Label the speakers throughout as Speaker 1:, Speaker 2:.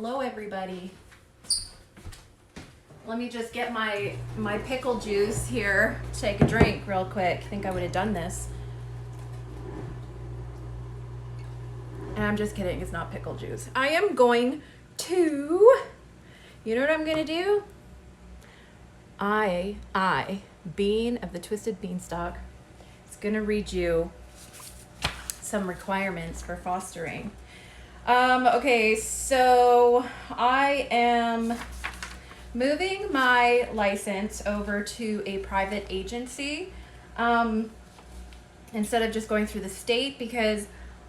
Speaker 1: Hello everybody. Let me just get my pickle juice here. Take a drink real quick. I think I would have done this. And I'm just kidding, it's not pickle juice. I am going to, you know what I'm gonna do? Bean of the Twisted Beanstalk, is gonna read you some requirements for fostering. Okay, so I am moving my license over to a private agency instead of just going through the state, because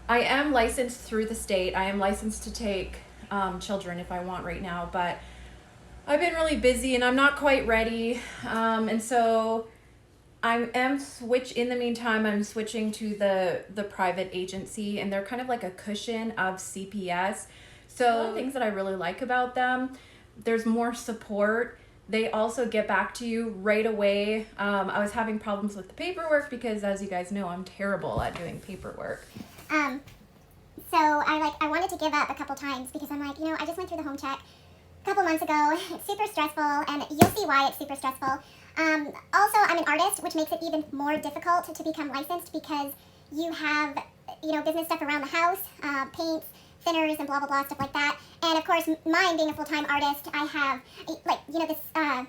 Speaker 1: I am licensed through the state. I am licensed to take children if I want right now, but I've been really busy and I'm not quite ready. And so in the meantime, I'm switching to the private agency, and they're kind of like a cushion of CPS. So one of the things that I really like about them, there's more support. They also get back to you right away. I was having problems with the paperwork because, as you guys know, I'm terrible at doing paperwork.
Speaker 2: So I wanted to give up a couple times because I'm like, I just went through the home check a couple months ago. It's super stressful, and you'll see why it's super stressful. Also, I'm an artist, which makes it even more difficult to become licensed because you have, business stuff around the house, paints, thinners, and blah, blah, blah, stuff like that. And of course, mine being a full-time artist, I have, the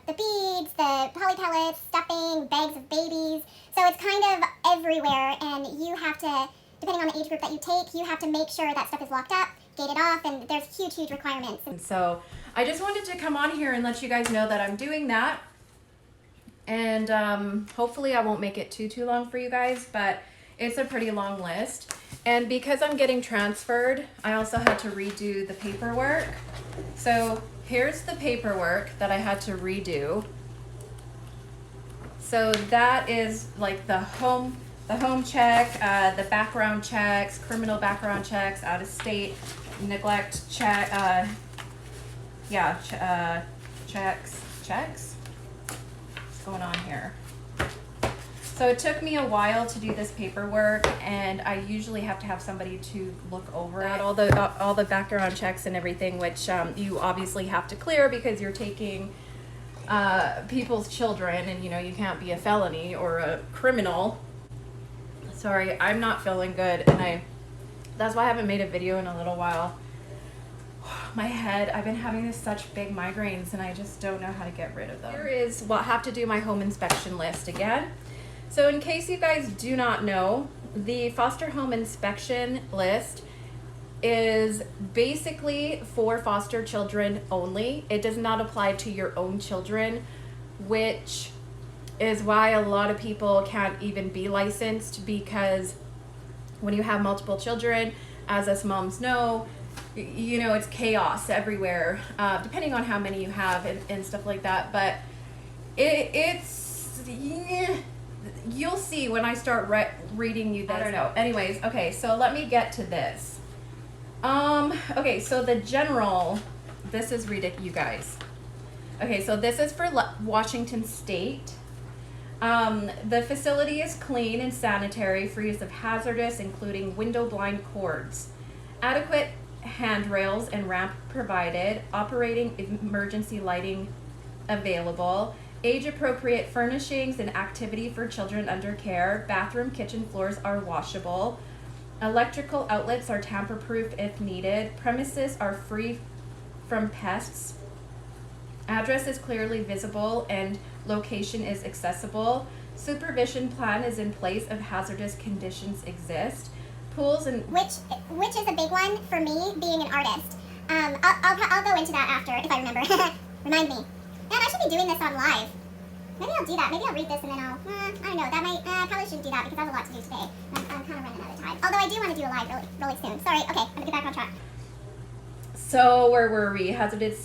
Speaker 2: beads, the poly pellets, stuffing, bags of babies. So it's kind of everywhere, and you have to, depending on the age group that you take, you have to make sure that stuff is locked up, gated off, and there's huge, huge requirements.
Speaker 1: And so I just wanted to come on here and let you guys know that I'm doing that. And hopefully I won't make it too long for you guys, but it's a pretty long list. And because I'm getting transferred, I also had to redo the paperwork. So here's the paperwork that I had to redo. So that is like the home check, the background checks, criminal background checks, out of state, neglect check, checks. What's going on here? So it took me a while to do this paperwork, and I usually have to have somebody to look over it. All the background checks and everything, which you obviously have to clear because you're taking people's children, and you can't be a felony or a criminal. Sorry, I'm not feeling good, and that's why I haven't made a video in a little while. My head, I've been having such big migraines, and I just don't know how to get rid of them. Here is what I have to do my home inspection list again. So in case you guys do not know, the foster home inspection list is basically for foster children only. It does not apply to your own children, which is why a lot of people can't even be licensed, because when you have multiple children, as us moms know, it's chaos everywhere, depending on how many you have and stuff like that. But you'll see when I start reading you this. I don't know. Anyways, okay, so let me get to this. Okay, so the general, this is ridiculous, you guys. Okay, so this is for Washington State. The facility is clean and sanitary, free of hazardous, including window blind cords. Adequate handrails and ramp provided. Operating emergency lighting available. Age-appropriate furnishings and activity for children under care. Bathroom, kitchen floors are washable. Electrical outlets are tamper-proof if needed. Premises are free from pests. Address is clearly visible and location is accessible. Supervision plan is in place if hazardous conditions exist. Pools and
Speaker 2: which is a big one for me, being an artist. I'll go into that after if I remember. Remind me. Man, I should be doing this on live. Maybe I'll do that. Maybe I'll read this and then I don't know. That might probably shouldn't do that because I have a lot to do today. I'm kind of running out of time. Although I do want to do a live really soon. Sorry. Okay, I'm gonna get back on track.
Speaker 1: So where were we? Hazardous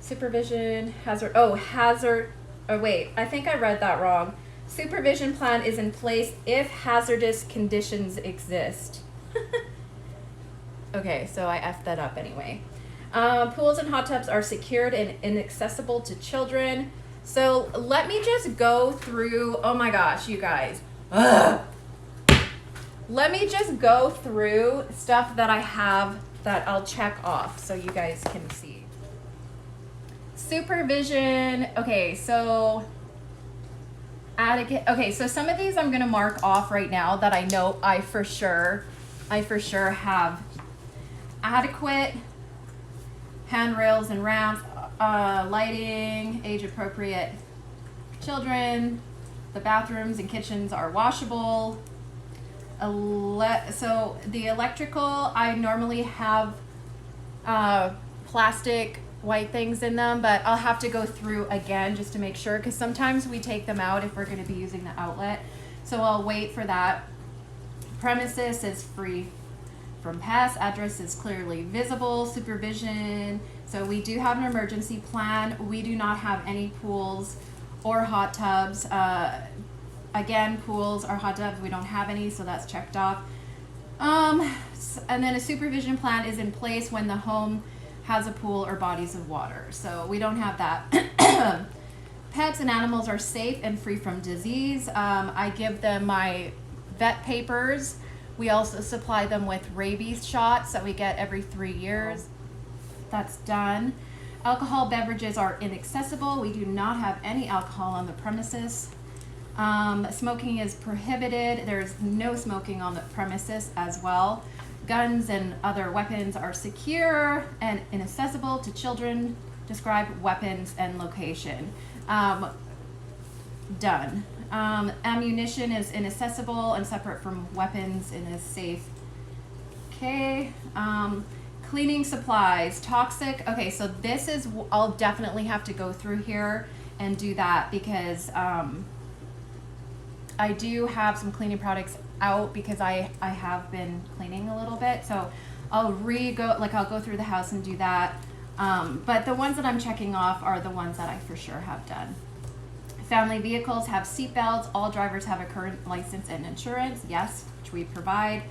Speaker 1: supervision hazard. Oh, wait. I think I read that wrong. Supervision plan is in place if hazardous conditions exist. Okay, so I effed that up anyway. Pools and hot tubs are secured and inaccessible to children. So let me just go through, oh my gosh, you guys. Ugh. Let me just go through stuff that I have that I'll check off so you guys can see. Supervision. Okay, so okay, so some of these I'm gonna mark off right now that I know I for sure have adequate handrails and ramps, lighting, age appropriate children. The bathrooms and kitchens are washable. So the electrical, I normally have plastic white things in them, but I'll have to go through again just to make sure, because sometimes we take them out if we're going to be using the outlet. So I'll wait for that. Premises is free from pests. Address is clearly visible. Supervision. So we do have an emergency plan. We do not have any pools or hot tubs. Again, pools or hot tubs, we don't have any, so that's checked off. And then a supervision plan is in place when the home has a pool or bodies of water. So we don't have that. Pets and animals are safe and free from disease. I give them my vet papers. We also supply them with rabies shots that we get every 3 years. That's done. Alcohol beverages are inaccessible. We do not have any alcohol on the premises. Smoking is prohibited. There's no smoking on the premises as well. Guns and other weapons are secure and inaccessible to children. Describe weapons and location. Done. Ammunition is inaccessible and separate from weapons and is safe. Okay. Cleaning supplies, toxic. Okay, so this is, I'll definitely have to go through here and do that because I do have some cleaning products out because I have been cleaning a little bit. So I'll go through the house and do that. But the ones that I'm checking off are the ones that I for sure have done. Family vehicles have seat belts. All drivers have a current license and insurance. Yes, which we provide.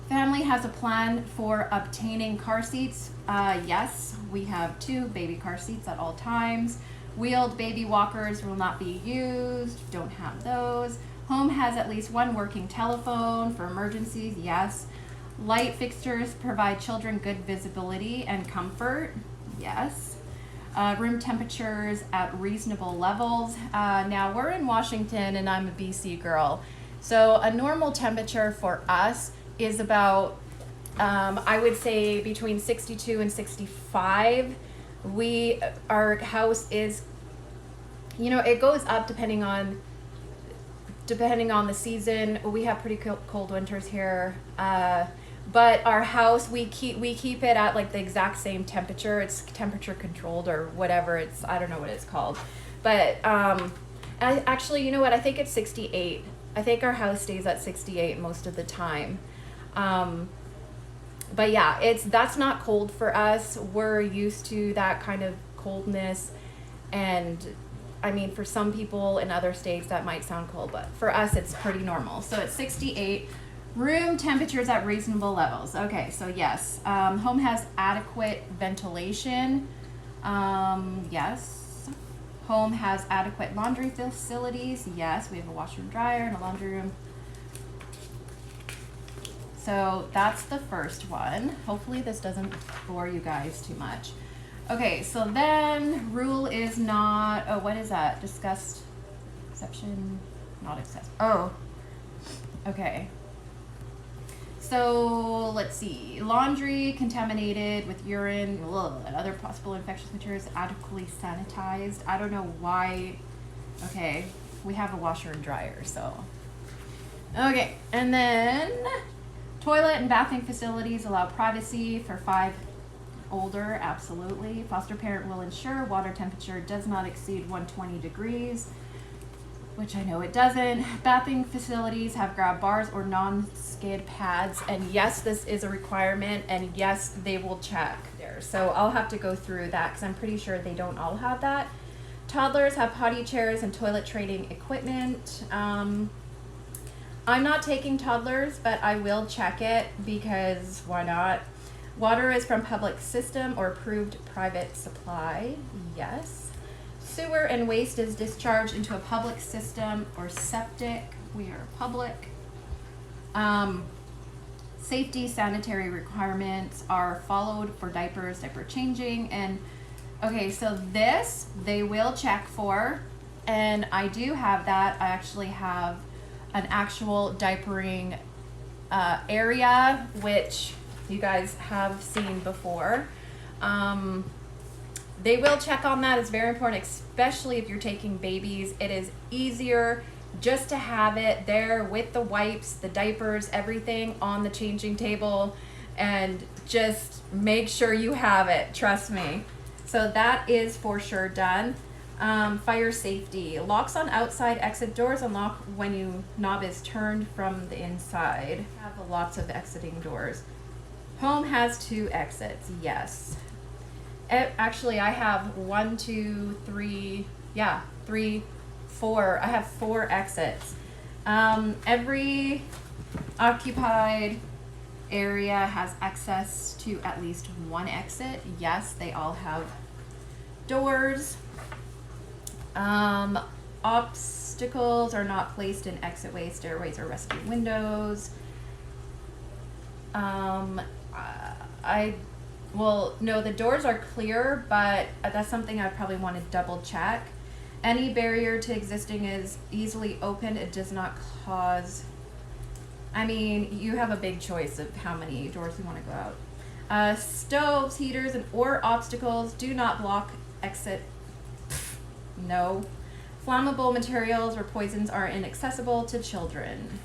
Speaker 1: Family has a plan for obtaining car seats. Yes, we have 2 baby car seats at all times. Wheeled baby walkers will not be used. Don't have those. Home has at least 1 working telephone for emergencies. Yes. Light fixtures provide children good visibility and comfort. Yes. Room temperatures at reasonable levels. Now we're in Washington and I'm a BC girl. So a normal temperature for us is about, I would say between 62 and 65. Our house is, it goes up depending on the season. We have pretty cold winters here. But our house, we keep it at like the exact same temperature. It's temperature controlled or whatever. I don't know what it's called. But actually, you know what? I think it's 68. I think our house stays at 68 most of the time. But yeah, that's not cold for us. We're used to that kind of coldness. And I mean, for some people in other states that might sound cold, but for us it's pretty normal. So it's 68. Room temperatures at reasonable levels. Okay, so yes. Home has adequate ventilation. Yes. Home has adequate laundry facilities. Yes, we have a washer and dryer and a laundry room. So that's the first one. Hopefully this doesn't bore you guys too much. Okay, so then rule is not, what is that? Discussed, exception, not access. Oh, okay. So let's see. Laundry contaminated with urine and other possible infectious materials, adequately sanitized. I don't know why. Okay, we have a washer and dryer, so. Okay, and then toilet and bathing facilities allow privacy for 5 older, absolutely. Foster parent will ensure water temperature does not exceed 120 degrees, which I know it doesn't. Bathing facilities have grab bars or non-skid pads, and yes, this is a requirement, and yes, they will check there. So I'll have to go through that because I'm pretty sure they don't all have that. Toddlers have potty chairs and toilet training equipment. I'm not taking toddlers, but I will check it because why not? Water is from public system or approved private supply. Yes. Sewer and waste is discharged into a public system or septic. We are public. Safety sanitary requirements are followed for diapers, diaper changing, and okay, so this they will check for, and I do have that. I actually have an actual diapering area, which you guys have seen before. They will check on that. It's very important, especially if you're taking babies. It is easier just to have it there with the wipes, the diapers, everything on the changing table, and just make sure you have it, trust me. So that is for sure done. Fire safety. Locks on outside exit doors unlock when you knob is turned from the inside. Have lots of exiting doors. Home has 2 exits, yes. Actually, I have 4. I have 4 exits. Every occupied area has access to at least 1 exit. Yes, they all have doors. Obstacles are not placed in exitways, stairways, or rescue windows. No, the doors are clear, but that's something I probably want to double check. Any barrier to existing is easily opened. It does not cause, I mean, you have a big choice of how many doors you want to go out. Stoves, heaters, or obstacles do not block exit. No. Flammable materials or poisons are inaccessible to children.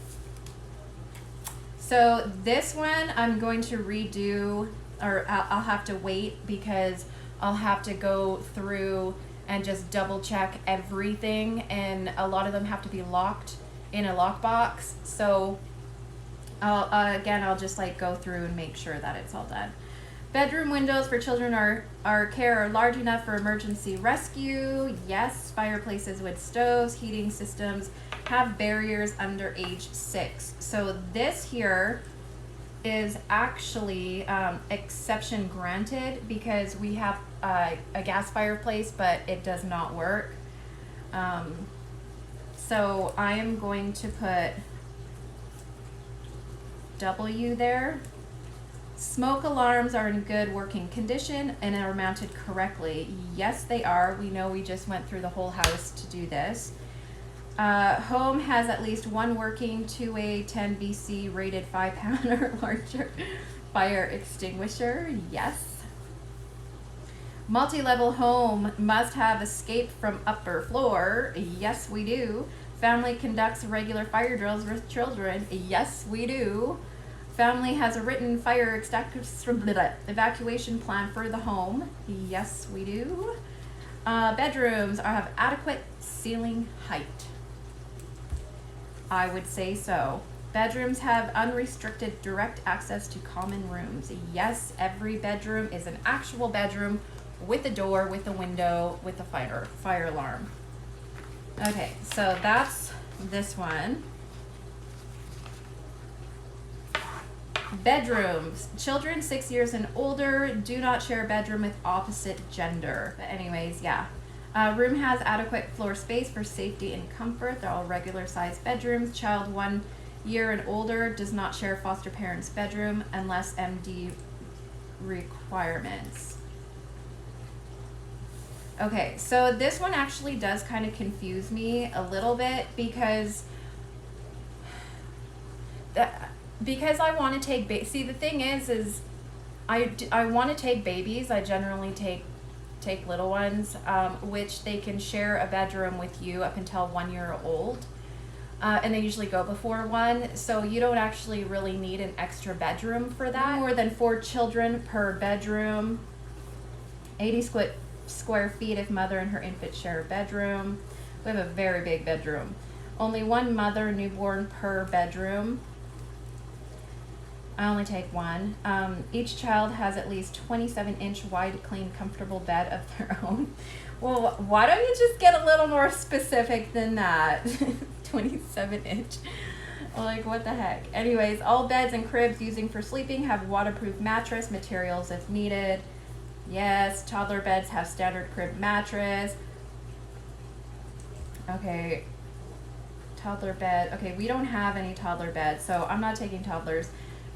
Speaker 1: So this one I'm going to redo, or I'll have to wait because I'll have to go through and just double check everything, and a lot of them have to be locked in a lockbox. So I'll just like go through and make sure that it's all done. Bedroom windows for children are large enough for emergency rescue. Yes, fireplaces with stoves, heating systems have barriers under age 6. So this here is actually exception granted because we have a gas fireplace, but it does not work. So I am going to put W there. Smoke alarms are in good working condition and are mounted correctly. Yes, they are. We know, we just went through the whole house to do this. Home has at least 1 working 2A 10 BC rated 5-pound or larger fire extinguisher. Yes. Multi-level home must have escape from upper floor. Yes, we do. Family conducts regular fire drills with children. Yes, we do. Family has a written fire evacuation plan for the home. Yes, we do. Bedrooms have adequate ceiling height. I would say so. Bedrooms have unrestricted direct access to common rooms. Yes, every bedroom is an actual bedroom with a door, with a window, with a fire alarm. Okay, so that's this one. Bedrooms. Children 6 years and older do not share a bedroom with opposite gender. But anyways, yeah. Room has adequate floor space for safety and comfort. They're all regular sized bedrooms. Child 1 year and older does not share foster parent's bedroom unless MD requirements. Okay, so this one actually does kind of confuse me a little bit because I want to take see, the thing is I want to take babies. I generally take little ones, which they can share a bedroom with you up until 1 year old, and they usually go before 1, so you don't actually really need an extra bedroom for that. More than 4 children per bedroom. 80 square feet if mother and her infant share a bedroom. We have a very big bedroom. Only 1 mother newborn per bedroom. I only take 1. Each child has at least 27-inch wide, clean, comfortable bed of their own. Well, why don't you just get a little more specific than that? 27-inch. Like, what the heck? Anyways, all beds and cribs using for sleeping have waterproof mattress materials if needed. Yes, toddler beds have standard crib mattress. Okay, toddler bed. Okay, we don't have any toddler beds, so I'm not taking toddlers.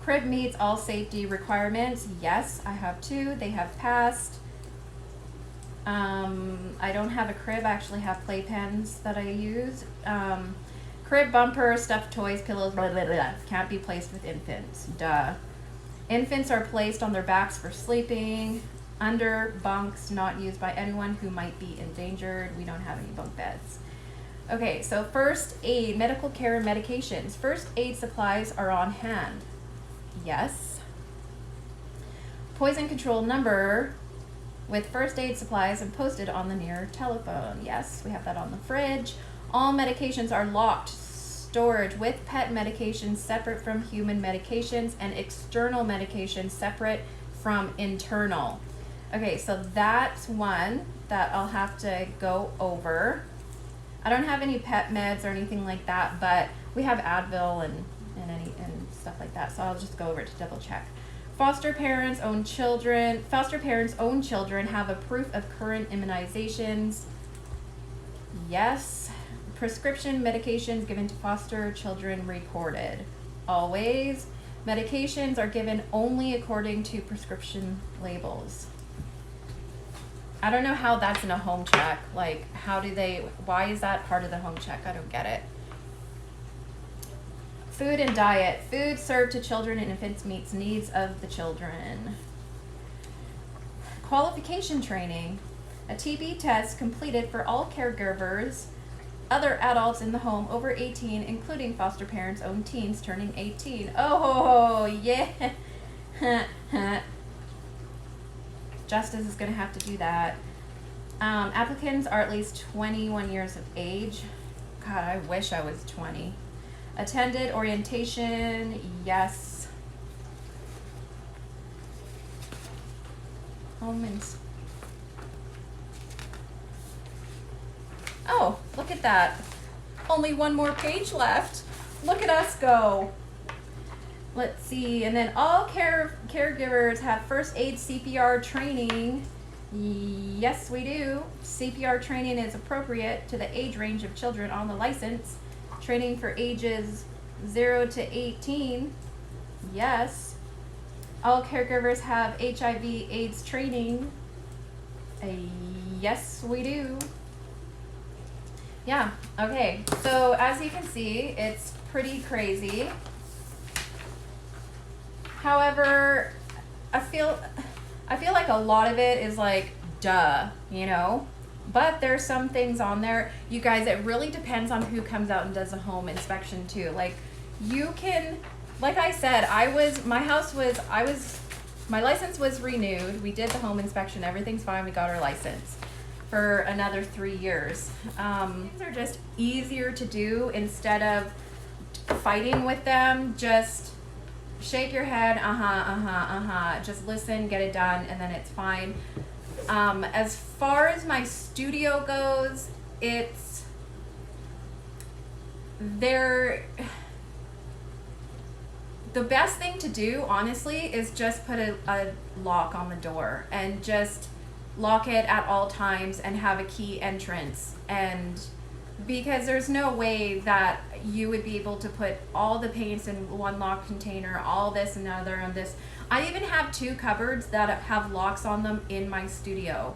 Speaker 1: Crib meets all safety requirements. Yes, I have 2. They have passed. I don't have a crib. I actually have playpens that I use. Crib bumper, stuffed toys, pillows, blah, blah, blah. Can't be placed with infants. Duh. Infants are placed on their backs for sleeping. Under bunks, not used by anyone who might be endangered. We don't have any bunk beds. Okay, so first aid, medical care and medications. First aid supplies are on hand. Yes. Poison control number with first aid supplies and posted on the near telephone. Yes, we have that on the fridge. All medications are locked. Storage with pet medications separate from human medications and external medications separate from internal. Okay, so that's one that I'll have to go over. I don't have any pet meds or anything like that, but we have Advil and stuff like that, so I'll just go over it to double check. Foster parents' own children have a proof of current immunizations. Yes. Prescription medications given to foster children recorded. Always. Medications are given only according to prescription labels. I don't know how that's in a home check. Like, why is that part of the home check? I don't get it. Food and diet. Food served to children and infants meets needs of the children. Qualification training. A TB test completed for all caregivers, other adults in the home over 18, including foster parents' own teens turning 18. Oh, yeah. Justice is going to have to do that. Applicants are at least 21 years of age. God, I wish I was 20. Attended orientation, yes. Oh, look at that. Only one more page left. Look at us go. Let's see, and then all caregivers have first aid CPR training. Yes, we do. CPR training is appropriate to the age range of children on the license. Training for ages 0 to 18. Yes. All caregivers have HIV/AIDS training. Yes, we do. Yeah, okay. So as you can see, it's pretty crazy. However, I feel like a lot of it is like, duh, you know? But there's some things on there. You guys, it really depends on who comes out and does a home inspection too. Like, you can, like I said, my license was renewed. We did the home inspection. Everything's fine. We got our license for another 3 years. Things are just easier to do instead of fighting with them. Just shake your head, just listen, get it done, and then it's fine. As far as my studio goes, the best thing to do, honestly, is just put a lock on the door and just lock it at all times and have a key entrance. And because there's no way that you would be able to put all the paints in one locked container, all this and another and this. I even have 2 cupboards that have locks on them in my studio,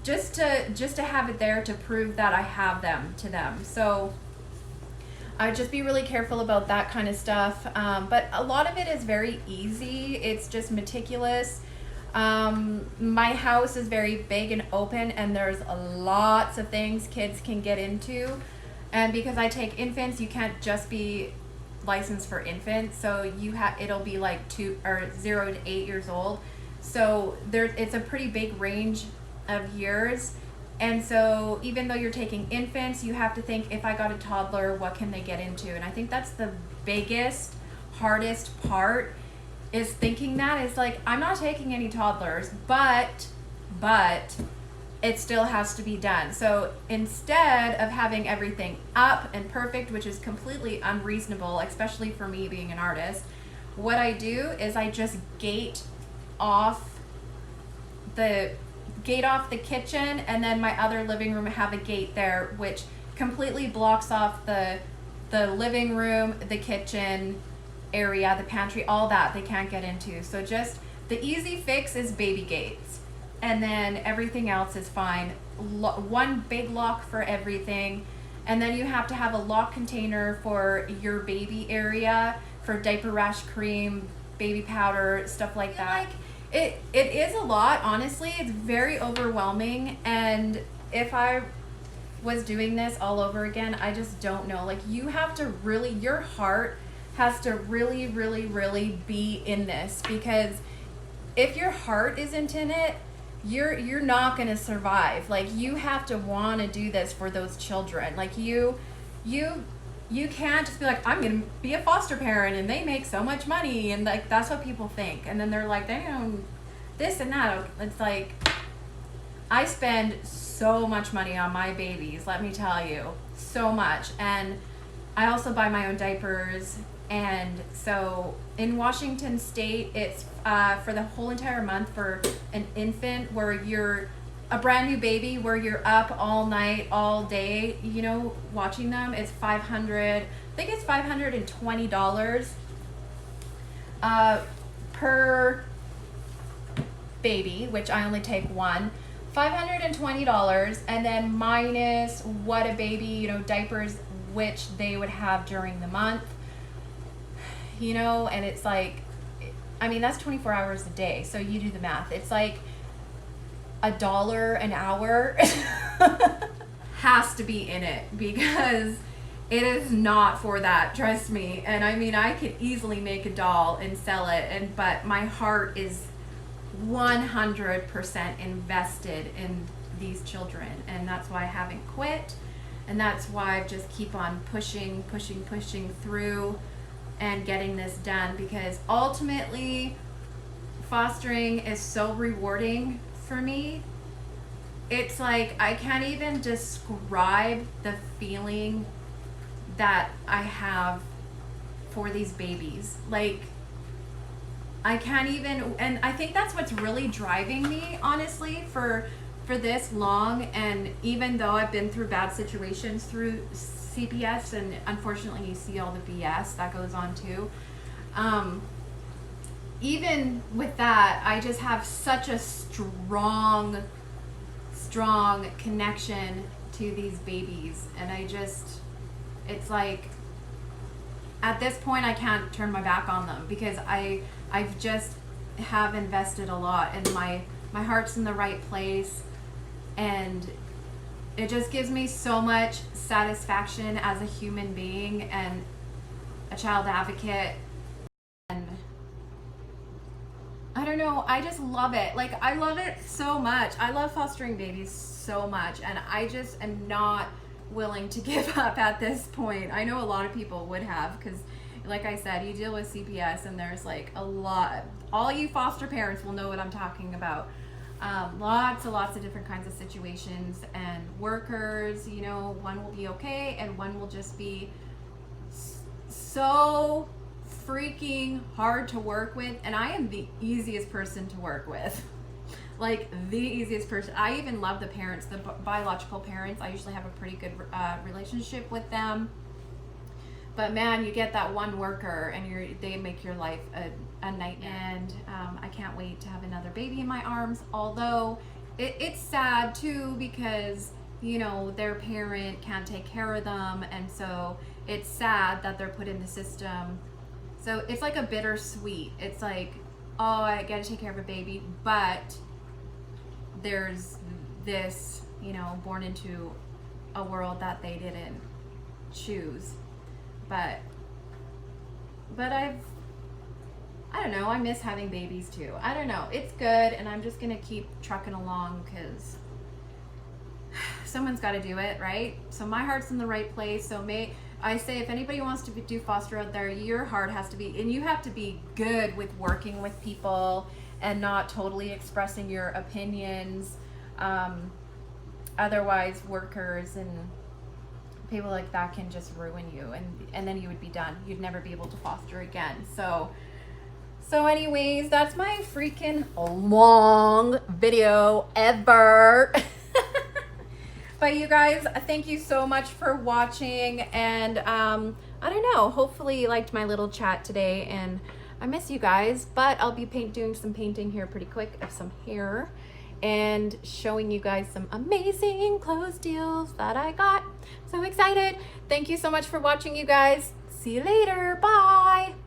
Speaker 1: just to have it there to prove that I have them to them. So I'd just be really careful about that kind of stuff. But a lot of it is very easy. It's just meticulous. My house is very big and open, and there's lots of things kids can get into. And because I take infants, you can't just be licensed for infants. So it'll be like 0 to 8 years old. So it's a pretty big range of years. And so even though you're taking infants, you have to think, if I got a toddler, what can they get into? And I think that's the biggest, hardest part, is thinking that. It's like, I'm not taking any toddlers, but it still has to be done. So instead of having everything up and perfect, which is completely unreasonable, especially for me being an artist, what I do is I just gate off the kitchen, and then my other living room have a gate there which completely blocks off the living room, the kitchen, area, the pantry, all that they can't get into. So just the easy fix is baby gates, and then everything else is fine. One big lock for everything, and then you have to have a lock container for your baby area for diaper rash cream, baby powder, stuff like that. It is a lot, honestly. It's very overwhelming, and if I was doing this all over again, I just don't know. Like, you have to really, your heart has to really, really, really be in this, because if your heart isn't in it, you're not gonna survive. Like, you have to want to do this for those children. Like, you can't just be like, I'm gonna be a foster parent and they make so much money, and like that's what people think, and then they're like, damn, this and that. It's like, I spend so much money on my babies, let me tell you, so much. And I also buy my own diapers. And so in Washington State, it's for the whole entire month for an infant, where you're a brand new baby, where you're up all night, all day, you know, watching them. It's $500, I think it's $520 per baby, which I only take one. $520, and then minus what a baby, you know, diapers, which they would have during the month, you know. And it's like, I mean, that's 24 hours a day, so you do the math. It's like $1 an hour has to be in it, because it is not for that, trust me. And I mean, I could easily make a doll and sell it, but my heart is 100% invested in these children, and that's why I haven't quit, and that's why I just keep on pushing through and getting this done, because ultimately fostering is so rewarding for me. It's like, I can't even describe the feeling that I have for these babies. Like, I can't even, and I think that's what's really driving me, honestly, for this long. And even though I've been through bad situations through CPS, and unfortunately you see all the BS that goes on too, even with that, I just have such a strong connection to these babies. And I just, it's like, at this point I can't turn my back on them, because I've just have invested a lot, and my heart's in the right place, and it just gives me so much satisfaction as a human being and a child advocate. And I don't know, I just love it. Like, I love it so much. I love fostering babies so much, and I just am not willing to give up at this point. I know a lot of people would have, because like I said, you deal with CPS, and there's like a lot, all you foster parents will know what I'm talking about. Lots of different kinds of situations and workers, you know, one will be okay and one will just be so freaking hard to work with. And I am the easiest person to work with. Like, the easiest person. I even love the parents, the biological parents. I usually have a pretty good relationship with them. But man, you get that one worker, and they make your life a nightmare. And I can't wait to have another baby in my arms. Although it's sad too, because, you know, their parent can't take care of them, and so it's sad that they're put in the system. So it's like a bittersweet. It's like, oh, I gotta take care of a baby, but there's this, you know, born into a world that they didn't choose. But I don't know, I miss having babies too. I don't know, it's good, and I'm just gonna keep trucking along, because someone's got to do it, right? So my heart's in the right place. So I say, if anybody wants to do foster out there, your heart has to be, and you have to be good with working with people and not totally expressing your opinions. Otherwise, workers and people like that can just ruin you, and then you would be done. You'd never be able to foster again. So anyways, that's my freaking long video ever. But you guys, thank you so much for watching, and I don't know, hopefully you liked my little chat today, and I miss you guys, but I'll be doing some painting here pretty quick of some hair and showing you guys some amazing clothes deals that I got. So excited. Thank you so much for watching, you guys. See you later. Bye.